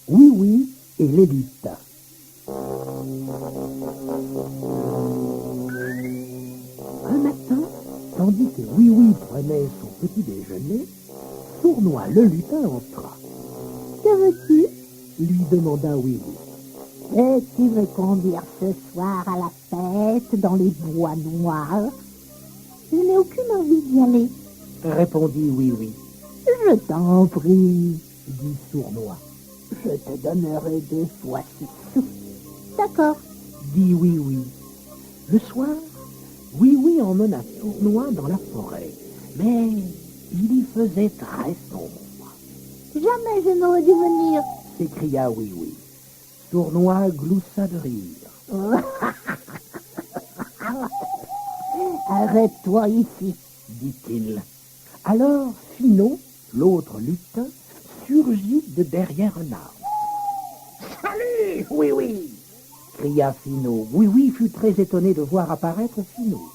Oui Oui et les lutins. Un matin, tandis que Oui Oui prenait son petit déjeuner, Sournois le lutin entra. Que veux-tu? Lui demanda Oui Oui. Veux-tu me conduire ce soir à la fête dans les bois noirs? Je n'ai aucune envie d'y aller. Répondit Oui Oui. Je t'en prie. Dit Sournois. Je te donnerai 2 fois 6 sous. D'accord. Dit Oui Oui. Le soir, Oui Oui emmena Sournois dans la forêt, mais il y faisait très sombre. Jamais je n'aurais dû venir. S'écria Oui Oui. Sournois gloussa de rire. Arrête-toi ici, dit-il. Alors Finot, l'autre lutin, surgit de derrière un arbre. Salut, Oui Oui, cria Finot. Oui Oui fut très étonné de voir apparaître Finot.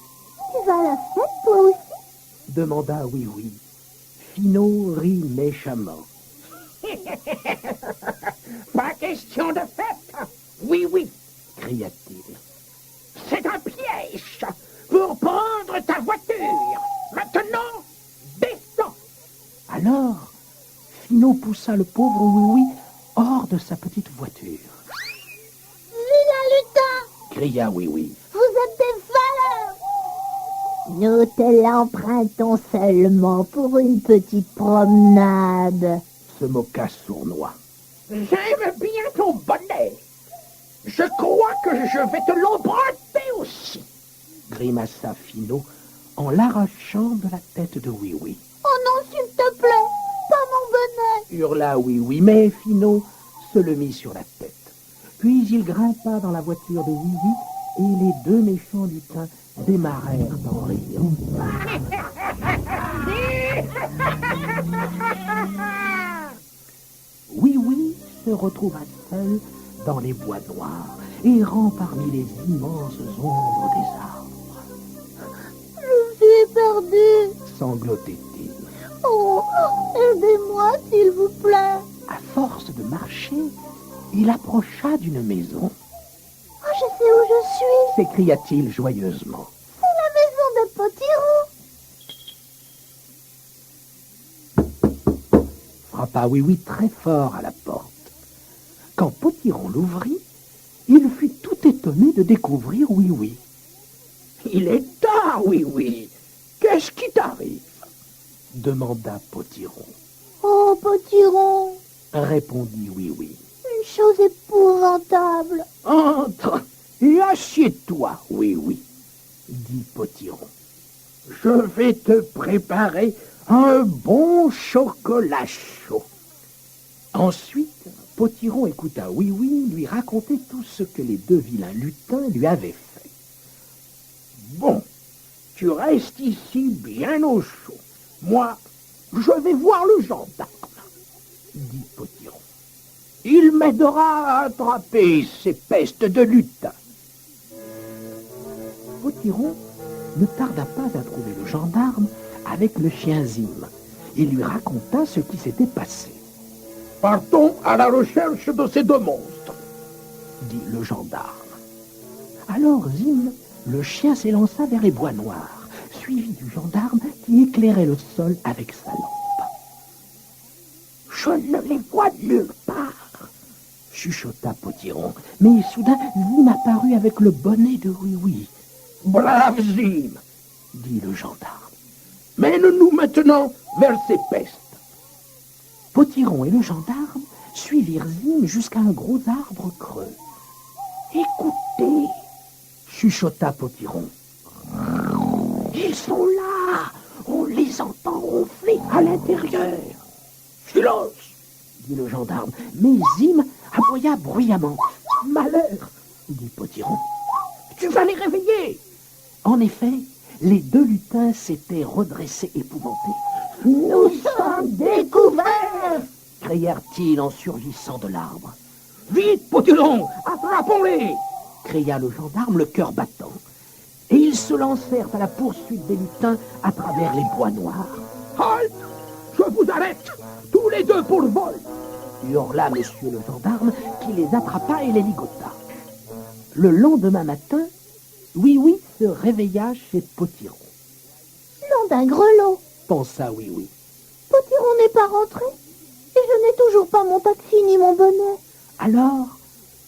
Tu vas à la fête, toi aussi? Demanda Oui Oui. Finot rit méchamment. Pas question de fête, Oui Oui, cria-t-il. C'est un piège pour prendre ta voiture. Maintenant, descends. Alors, Finot poussa le pauvre Oui Oui hors de sa petite voiture. Vilain lutin! Cria Oui Oui. Vous êtes des voleurs! Nous te l'empruntons seulement pour une petite promenade. Se moqua Sournois. J'aime bien ton bonnet. Je crois que je vais te l'emprunter aussi, grimaça Finot en l'arrachant de la tête de Oui Oui. Oh non, s'il te plaît, pas mon bonnet! Hurla Oui Oui, mais Finot se le mit sur la tête. Puis il grimpa dans la voiture de Oui Oui et les deux méchants lutins démarrèrent en riant. Oui Oui se retrouva seul dans les bois noirs, errant parmi les immenses ombres des arbres. Je suis perdu. Sanglotait-il. Oh, aidez-moi, s'il vous plaît. À force de marcher, il approcha d'une maison. Oh, je sais où je suis. S'écria-t-il joyeusement. C'est la maison de Potiron. Frappa Oui Oui très fort à la porte. Quand Potiron l'ouvrit, il fut tout étonné de découvrir Oui Oui. Il est tard, Oui Oui. Qu'est-ce qui t'arrive? Demanda Potiron. Oh, Potiron, Répondit Oui Oui. une chose épouvantable. Entre et assieds-toi, Oui Oui, dit Potiron. Je vais te préparer un bon chocolat chaud. Ensuite, Potiron écouta Oui Oui lui raconter tout ce que les deux vilains lutins lui avaient fait. Bon, tu restes ici bien au chaud. Moi, je vais voir le gendarme, dit Potiron. Il m'aidera à attraper ces pestes de lutins. Potiron ne tarda pas à trouver le gendarme avec le chien Zim et lui raconta ce qui s'était passé. Partons à la recherche de ces deux monstres, dit le gendarme. Alors Zim, le chien, s'élança vers les bois noirs, suivi du gendarme qui éclairait le sol avec sa lampe. Je ne les vois nulle part, chuchota Potiron, mais soudain Zim apparut avec le bonnet de Oui Oui. Brave Zim, dit le gendarme. Mène-nous maintenant vers ces pestes. Potiron et le gendarme suivirent Zim jusqu'à un gros arbre creux. Écoutez, chuchota Potiron. Ils sont là, on les entend ronfler à l'intérieur. Silence, dit le gendarme, mais Zim aboya bruyamment. Malheur, dit Potiron, tu vas les réveiller. En effet, les deux lutins s'étaient redressés épouvantés. Nous sommes découverts, crièrent-ils en surgissant de l'arbre. Vite, Potiron, attrapons-les, cria le gendarme, le cœur battant. Et ils se lancèrent à la poursuite des lutins à travers les bois noirs. Halt! Je vous arrête, tous les deux pour le vol. hurla monsieur le gendarme, qui les attrapa et les ligota. Le lendemain matin, Oui-Oui se réveilla chez Potiron. Nom d'un grelot, Pensa Oui-Oui. Potiron n'est pas rentré, et je n'ai toujours pas mon taxi ni mon bonnet. Alors,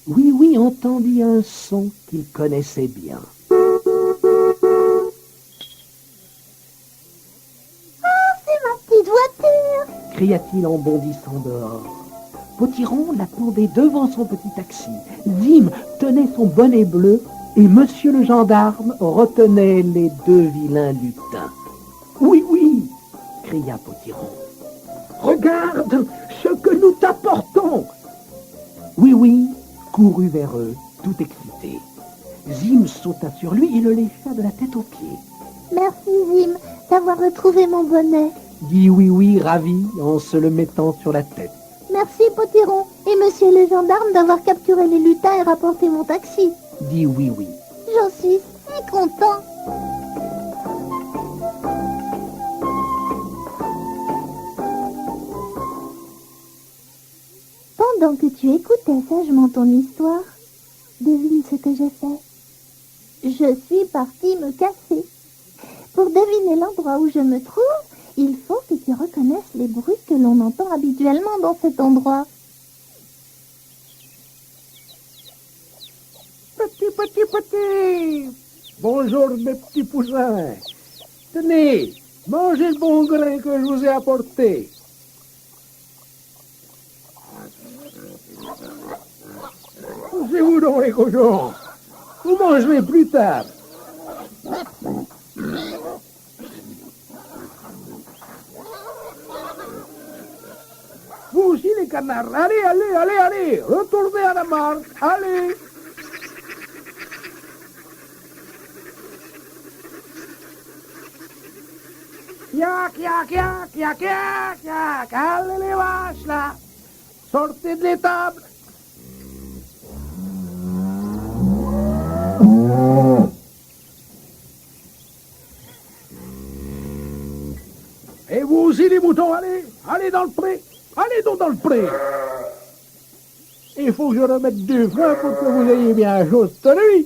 Oui-Oui entendit un son qu'il connaissait bien. C'est ma petite voiture. Cria-t-il en bondissant dehors. Potiron l'attendait devant son petit taxi. Zim tenait son bonnet bleu et monsieur le gendarme retenait les deux vilains lutins. Oui, oui, cria Potiron. Regarde ce que nous t'apportons. Oui, oui, courut vers eux, tout excité. Zim sauta sur lui et le lécha de la tête aux pieds. Merci Zim d'avoir retrouvé mon bonnet. Dit Oui, oui, ravi en se le mettant sur la tête. Merci Potiron et monsieur le gendarme d'avoir capturé les lutins et rapporté mon taxi. Dit Oui, oui. J'en suis si content. Pendant que tu écoutais sagement ton histoire, devine ce que j'ai fait. Je suis partie me cacher. Pour deviner l'endroit où je me trouve, il faut que tu reconnaisses les bruits que l'on entend habituellement dans cet endroit. Petit. Bonjour mes petits poussins. Tenez, mangez le bon grain que je vous ai apporté. Poussez-vous donc les cochons. Vous mangerez plus tard. Vous aussi les canards. Allez. Retournez à la marque. Allez. Yak. Allez les vaches là. Sortez de l'étable. Et vous aussi les moutons, allez dans le pré. Allez donc dans le pré. Il faut que je remette du frein pour que vous ayez bien chose tenue.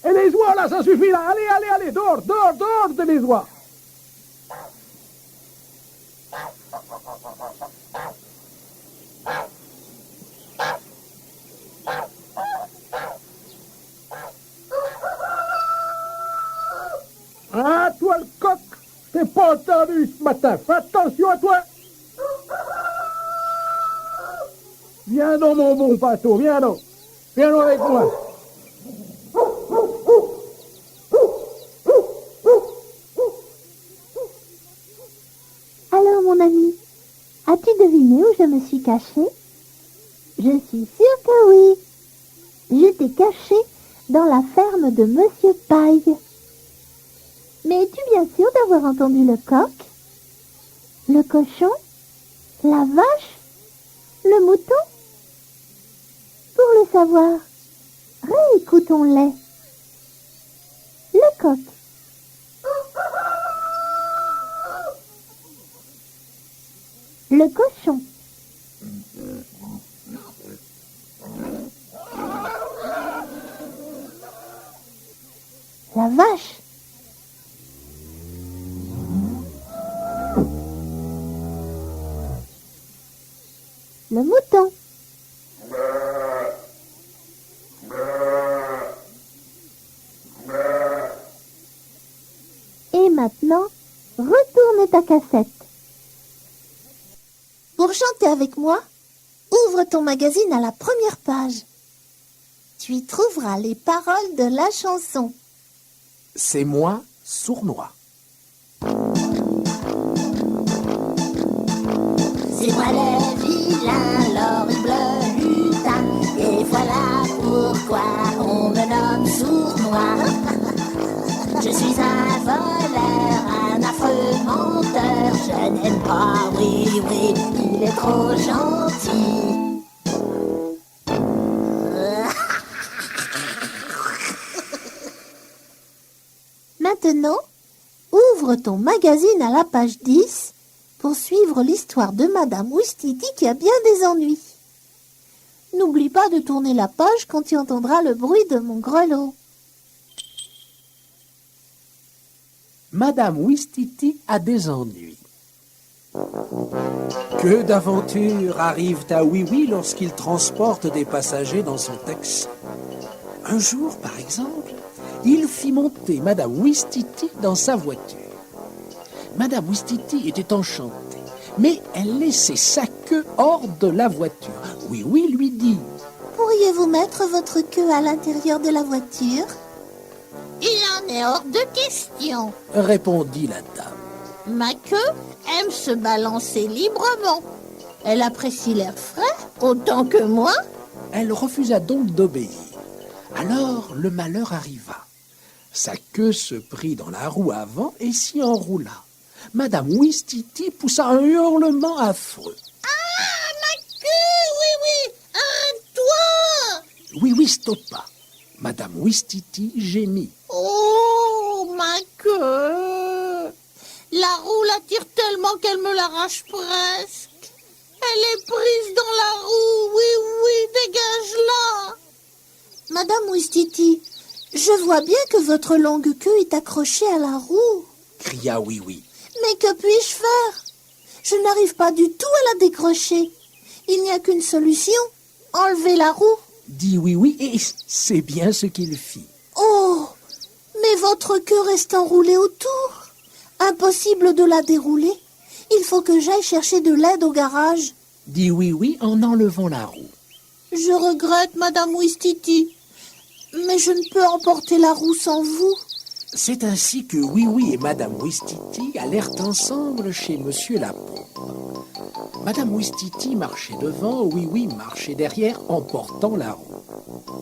Et les oies là, ça suffit là. Allez, dehors de les oies. Ah, toi le coq, t'es pas entendu ce matin. Fais attention à toi. Viens donc, mon bon pâteau, viens donc. Viens donc avec moi. Alors, mon ami, as-tu deviné où je me suis cachée? Je suis sûre que oui. J'étais cachée dans la ferme de Monsieur Paille. Mais es-tu bien sûr d'avoir entendu le coq, le cochon, la vache, le mouton? Pour le savoir, réécoutons-les. Le coq. Le cochon. La vache. Le mouton. Et maintenant, retourne ta cassette. Pour chanter avec moi, ouvre ton magazine à la première page. Tu y trouveras les paroles de la chanson. C'est moi, sournois. C'est moi le vilain, l'horrible lutin, et voilà pourquoi on me nomme sournois. Je suis un voleur, un affreux menteur, je n'aime pas, oui, il est trop gentil. Maintenant, ouvre ton magazine à la page 10 pour suivre l'histoire de Madame Ouistiti qui a bien des ennuis. N'oublie pas de tourner la page quand tu entendras le bruit de mon grelot. Madame Ouistiti a des ennuis. Que d'aventures arrivent à Oui-Oui lorsqu'il transporte des passagers dans son taxi. Un jour, par exemple, il fit monter Madame Ouistiti dans sa voiture. Madame Ouistiti était enchantée, mais elle laissait sa queue hors de la voiture. Oui-Oui lui dit « Pourriez-vous mettre votre queue à l'intérieur de la voiture ?»« Il en est hors de question, » répondit la dame. « Ma queue aime se balancer librement. Elle apprécie l'air frais autant que moi. » Elle refusa donc d'obéir. Alors le malheur arriva. Sa queue se prit dans la roue avant et s'y enroula. Madame Ouistiti poussa un hurlement affreux. « Ah, ma queue, oui, arrête-toi !» Oui, stoppa. Madame Ouistiti gémit. « Oh, ma queue ! La roue la tire tellement qu'elle me l'arrache presque. Elle est prise dans la roue, oui, dégage-la !» « Madame Ouistiti, je vois bien que votre longue queue est accrochée à la roue. » cria Oui. Mais que puis-je faire? Je n'arrive pas du tout à la décrocher. Il n'y a qu'une solution, enlever la roue. Dit Oui, et c'est bien ce qu'il fit. Oh, mais votre queue reste enroulée autour. Impossible de la dérouler. Il faut que j'aille chercher de l'aide au garage. Dit Oui en enlevant la roue. Je regrette, Madame Ouistiti, mais je ne peux emporter la roue sans vous. C'est ainsi que Oui et Madame Ouistiti allèrent ensemble chez Monsieur Lapompe. Madame Ouistiti marchait devant, Oui marchait derrière, emportant la roue.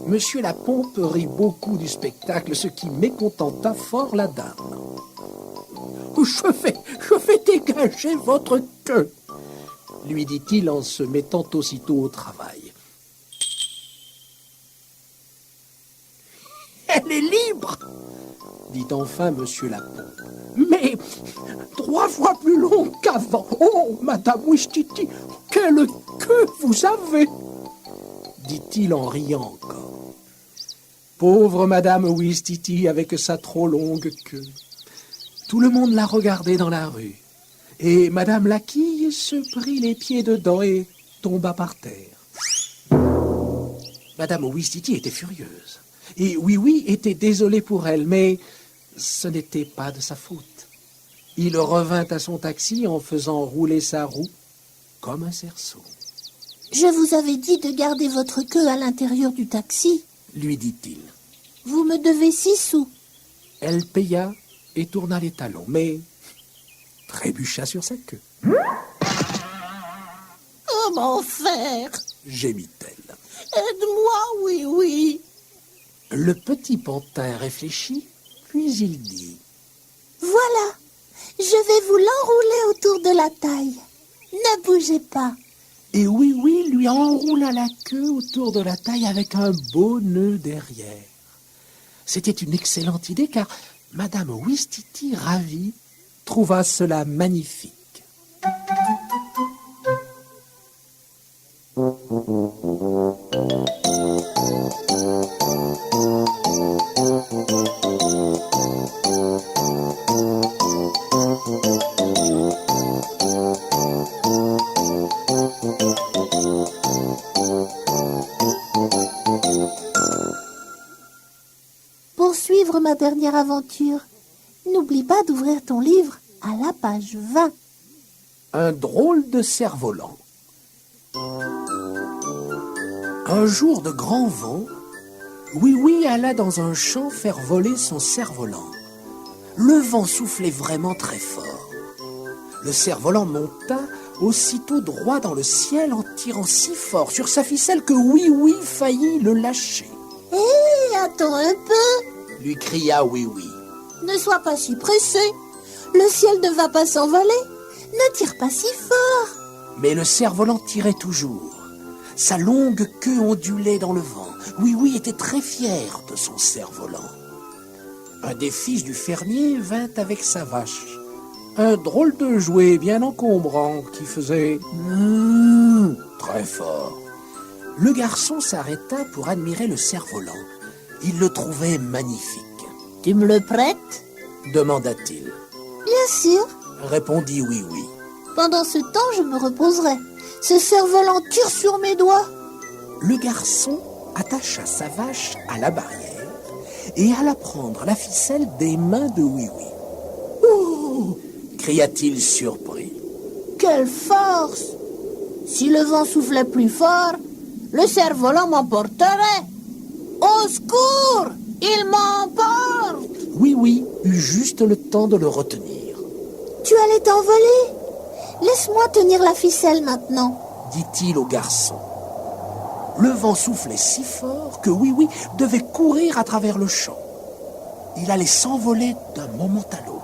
Monsieur Lapompe rit beaucoup du spectacle, ce qui mécontenta fort la dame. « Je vais dégager votre queue !» lui dit-il en se mettant aussitôt au travail. « Elle est libre !» dit enfin Monsieur Lapompe. « Mais 3 fois plus long qu'avant. Oh, Madame Ouistiti, quelle queue vous avez !» dit-il en riant encore. Pauvre Madame Ouistiti avec sa trop longue queue. Tout le monde la regardait dans la rue. Et Madame Laquille se prit les pieds dedans et tomba par terre. Madame Ouistiti était furieuse. Et Oui était désolé pour elle, mais ce n'était pas de sa faute. Il revint à son taxi en faisant rouler sa roue comme un cerceau. « Je vous avais dit de garder votre queue à l'intérieur du taxi, » lui dit-il. « Vous me devez 6 sous. » Elle paya et tourna les talons, mais trébucha sur sa queue. « Comment faire ?» gémit-elle. « Aide-moi, Oui. » Le petit pantin réfléchit, puis il dit « Voilà, je vais vous l'enrouler autour de la taille. Ne bougez pas. » Et Oui lui enroula la queue autour de la taille avec un beau nœud derrière. C'était une excellente idée car Madame Ouistiti, ravie, trouva cela magnifique. Pour suivre ma dernière aventure, n'oublie pas d'ouvrir ton livre à la page 20. Un drôle de cerf-volant. Un jour de grand vent, Oui alla dans un champ faire voler son cerf-volant. Le vent soufflait vraiment très fort. Le cerf-volant monta aussitôt droit dans le ciel en tirant si fort sur sa ficelle que Oui faillit le lâcher. « Hé, attends un peu !» lui cria Oui. « Ne sois pas si pressé. Le ciel ne va pas s'envoler. Ne tire pas si fort. » Mais le cerf-volant tirait toujours. Sa longue queue ondulait dans le vent. Oui était très fier de son cerf-volant. Un des fils du fermier vint avec sa vache. Un drôle de jouet bien encombrant qui faisait très fort. Le garçon s'arrêta pour admirer le cerf-volant. Il le trouvait magnifique. « Tu me le prêtes ?» demanda-t-il. « Bien sûr. » Répondit Oui-Oui. « Pendant ce temps, je me reposerai. Ce cerf-volant tire sur mes doigts. » Le garçon attacha sa vache à la barrière et alla prendre la ficelle des mains de Oui-Oui. « Oh !» cria-t-il surpris. « Quelle force! Si le vent soufflait plus fort, le cerf-volant m'emporterait. Au secours! Il m'emporte !» Oui-Oui eut juste le temps de le retenir. « Tu allais t'envoler? Laisse-moi tenir la ficelle maintenant. » dit-il au garçon. Le vent soufflait si fort que Oui-Oui devait courir à travers le champ. Il allait s'envoler d'un moment à l'autre.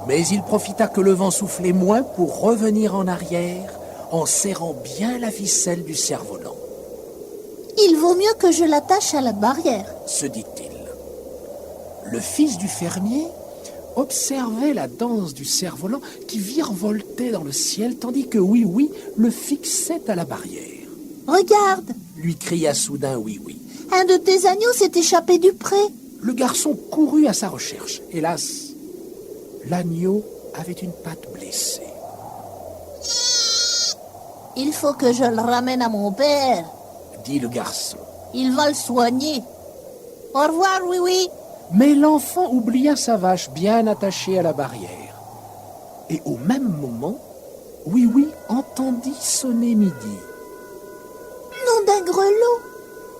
Mais il profita que le vent soufflait moins pour revenir en arrière en serrant bien la ficelle du cerf-volant. « Il vaut mieux que je l'attache à la barrière, » se dit-il. Le fils du fermier observait la danse du cerf-volant qui virevoltait dans le ciel tandis que Oui-Oui le fixait à la barrière. « Regarde !» lui cria soudain Oui-Oui. « Un de tes agneaux s'est échappé du pré. » Le garçon courut à sa recherche. Hélas, l'agneau avait une patte blessée. « Il faut que je le ramène à mon père, » dit le garçon. « Il va le soigner. Au revoir, Oui-Oui. » Mais l'enfant oublia sa vache bien attachée à la barrière. Et au même moment, Oui-Oui entendit sonner midi. « Nom d'un grelot,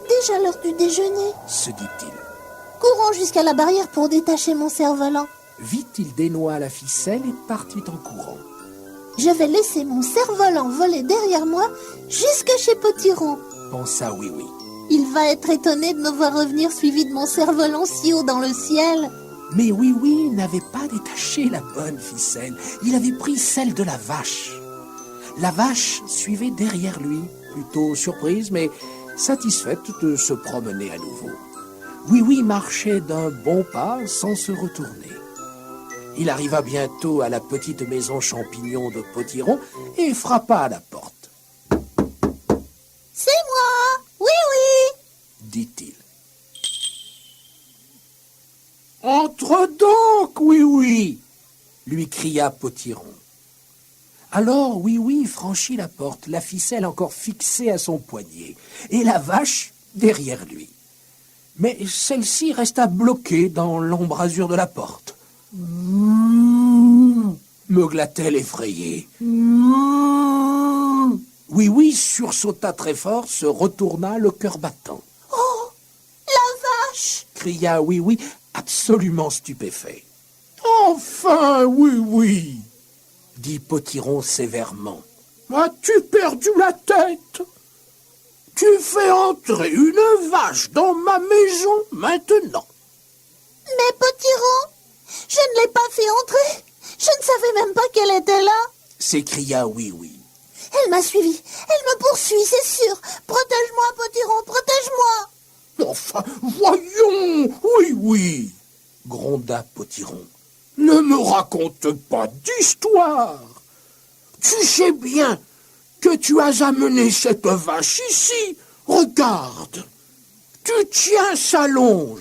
déjà l'heure du déjeuner, » se dit-il. « Courons jusqu'à la barrière pour détacher mon cerf-volant. » Vite, il dénoua la ficelle et partit en courant. « Je vais laisser mon cerf-volant voler derrière moi jusque chez Potiron. » pensa Oui-Oui. Il va être étonné de me voir revenir suivi de mon cerf-volant si haut dans le ciel. Mais Oui-Oui n'avait pas détaché la bonne ficelle. Il avait pris celle de la vache. La vache suivait derrière lui, plutôt surprise, mais satisfaite de se promener à nouveau. Oui-Oui marchait d'un bon pas sans se retourner. Il arriva bientôt à la petite maison champignon de Potiron et frappa à la porte. « C'est moi, Oui-Oui !» dit-il. « Entre donc, Oui-Oui !» lui cria Potiron. Alors Oui-Oui franchit la porte, la ficelle encore fixée à son poignet, et la vache derrière lui. Mais celle-ci resta bloquée dans l'embrasure de la porte. Meugla-t-elle effrayée. Oui-Oui sursauta très fort, se retourna le cœur battant. « Oh, la vache !» cria Oui-Oui, absolument stupéfait. « Enfin, Oui-Oui !» dit Potiron sévèrement. « As-tu perdu la tête? Tu fais entrer une vache dans ma maison maintenant. » « Mais Potiron, je ne l'ai pas fait entrer. Je ne savais même pas qu'elle était là. » s'écria Oui-Oui. « Elle m'a suivi. Elle me poursuit, c'est sûr. Protège-moi, Potiron, protège-moi. » Enfin, voyons, Oui-Oui, gronda Potiron. Ne me raconte pas d'histoire. Tu sais bien que tu as amené cette vache ici. Regarde, tu tiens sa longe.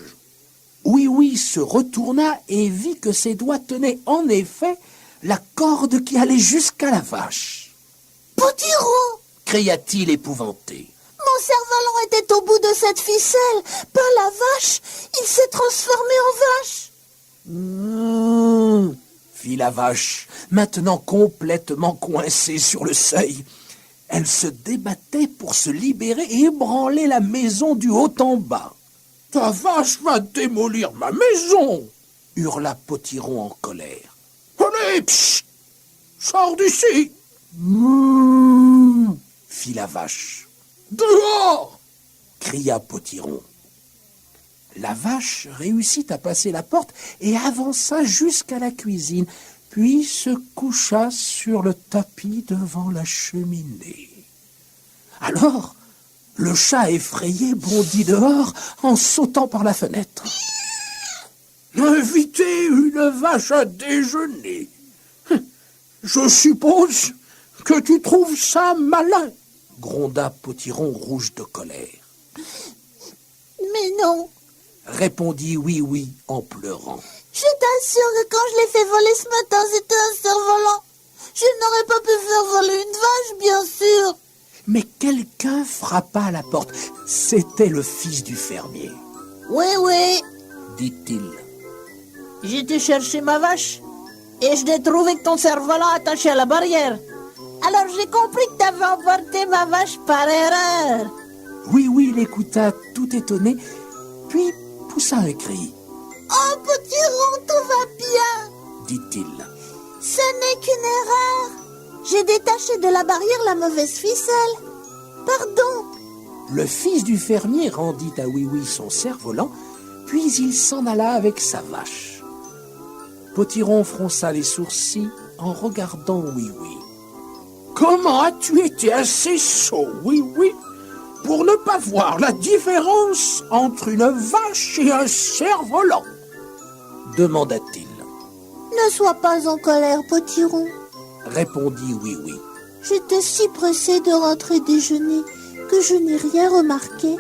Oui-Oui se retourna et vit que ses doigts tenaient en effet la corde qui allait jusqu'à la vache. « Potiron !» cria-t-il épouvanté. « Mon cerf-volant était au bout de cette ficelle. Pas la vache. Il s'est transformé en vache. » fit la vache, maintenant complètement coincée sur le seuil. Elle se débattait pour se libérer et ébranler la maison du haut en bas. « Ta vache va démolir ma maison !» hurla Potiron en colère. « Allez, psst, sors d'ici !» fit la vache. « Dehors !» cria Potiron. La vache réussit à passer la porte et avança jusqu'à la cuisine, puis se coucha sur le tapis devant la cheminée. Alors, le chat effrayé bondit dehors en sautant par la fenêtre. « Inviter une vache à déjeuner !» Je suppose que tu trouves ça malin, gronda Potiron rouge de colère. Mais non, Répondit Oui-Oui en pleurant. je t'assure que quand je l'ai fait voler ce matin, c'était un cerf-volant. Je n'aurais pas pu faire voler une vache, bien sûr. Mais quelqu'un frappa à la porte. C'était le fils du fermier, Oui, dit-il. j'étais chercher ma vache et je l'ai trouvé que ton cerf-volant attaché à la barrière. Alors j'ai compris que t'avais emporté ma vache par erreur. Oui-Oui l'écouta tout étonné, puis poussa un cri, Oh, Potiron, tout va bien. dit-il. Ce n'est qu'une erreur. J'ai détaché de la barrière la mauvaise ficelle. Pardon. Le fils du fermier rendit à Oui-Oui son cerf-volant, puis il s'en alla avec sa vache. Potiron fronça les sourcils en regardant Oui-Oui. Comment as-tu été assez sot, Oui-Oui, pour ne pas voir la différence entre une vache et un cerf-volant? Demanda-t-il. Ne sois pas en colère, Potiron. Répondit Oui-Oui. J'étais si pressée de rentrer déjeuner que je n'ai rien remarqué.